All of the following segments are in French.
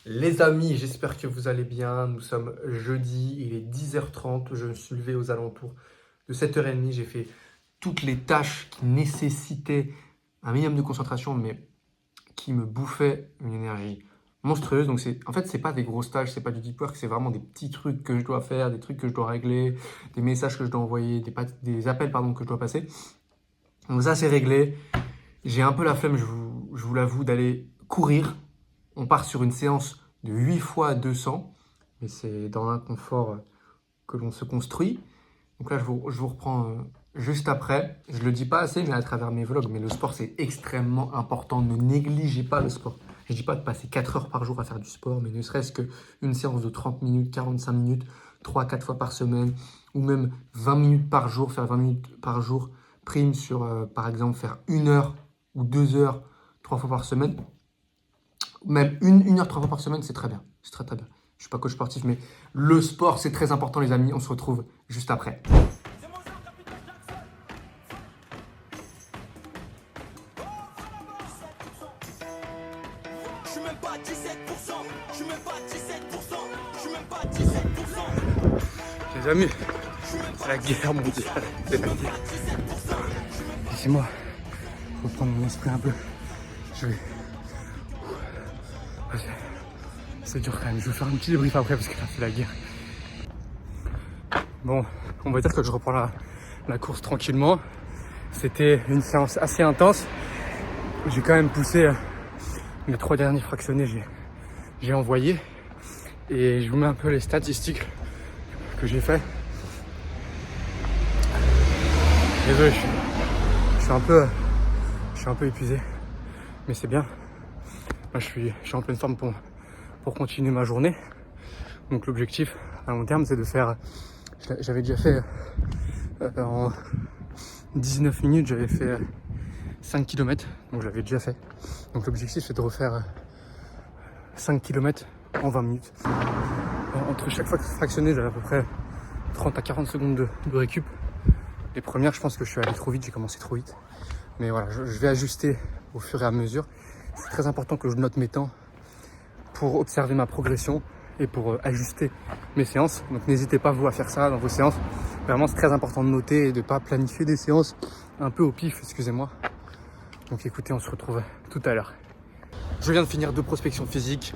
Les amis, j'espère que vous allez bien. Nous sommes jeudi, il est 10h30. Je me suis levé aux alentours de 7h30. J'ai fait toutes les tâches qui nécessitaient un minimum de concentration, mais qui me bouffaient une énergie monstrueuse. Donc, en fait, c'est pas des grosses tâches, c'est pas du deep work, c'est vraiment des petits trucs que je dois faire, des trucs que je dois régler, des messages que je dois envoyer, des appels que je dois passer. Donc, ça, c'est réglé. J'ai un peu la flemme, je vous l'avoue, d'aller courir. On part sur une séance de 8 fois 200, mais c'est dans l'inconfort que l'on se construit. Donc là, je vous reprends juste après. Je ne le dis pas assez, mais à travers mes vlogs, mais le sport, c'est extrêmement important. Ne négligez pas le sport. Je ne dis pas de passer 4 heures par jour à faire du sport, mais ne serait-ce qu'une séance de 30 minutes, 45 minutes, 3-4 fois par semaine, ou même 20 minutes par jour, faire 20 minutes par jour, prime sur, par exemple, faire 1 heure ou 2 heures, 3 fois par semaine. Même une heure, 3 fois par semaine, c'est très bien. C'est très très bien. Je ne suis pas coach sportif, mais le sport, c'est très important, les amis. On se retrouve juste après. Je suis même pas 17%, je suis même pas 17%, je suis même pas 17%. Les amis, c'est la guerre mondiale. C'est la guerre. Laissez-moi reprendre mon esprit un peu. Je vais. C'est dur quand même. Je vais faire un petit débrief après parce que là, c'est la guerre. Bon, on va dire que je reprends la course tranquillement. C'était une séance assez intense. J'ai quand même poussé les 3 derniers fractionnés, j'ai envoyé. Et je vous mets un peu les statistiques que j'ai fait. Désolé, je suis un peu épuisé, mais c'est bien. Moi, je suis en pleine forme pour continuer ma journée. Donc l'objectif à long terme, c'est de faire. J'avais déjà fait en 19 minutes, j'avais fait 5 km, donc j'avais déjà fait. Donc l'objectif, c'est de refaire 5 km en 20 minutes. Entre chaque fois que fractionné, j'avais à peu près 30 à 40 secondes de récup. Les premières, je pense que je suis allé trop vite, j'ai commencé trop vite. Mais voilà, je vais ajuster au fur et à mesure. C'est très important que je note mes temps pour observer ma progression et pour ajuster mes séances. Donc n'hésitez pas vous à faire ça dans vos séances. Vraiment, c'est très important de noter et de ne pas planifier des séances un peu au pif, excusez-moi. Donc écoutez, on se retrouve tout à l'heure. Je viens de finir 2 prospections physiques.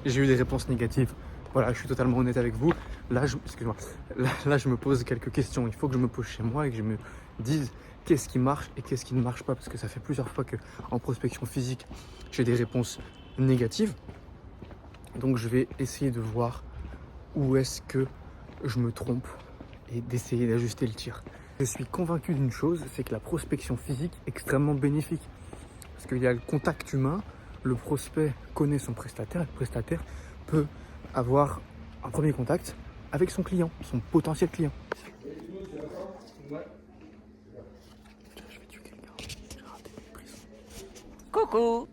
J'ai eu des réponses négatives. Voilà, je suis totalement honnête avec vous. Là, je me pose quelques questions. Il faut que je me pose chez moi et que je me dise qu'est-ce qui marche et qu'est-ce qui ne marche pas. Parce que ça fait plusieurs fois qu'en prospection physique, j'ai des réponses négatives. Donc, je vais essayer de voir où est-ce que je me trompe et d'essayer d'ajuster le tir. Je suis convaincu d'une chose, c'est que la prospection physique est extrêmement bénéfique. Parce qu'il y a le contact humain, le prospect connaît son prestataire, et le prestataire peut avoir un premier contact avec son client, son potentiel client. Coucou.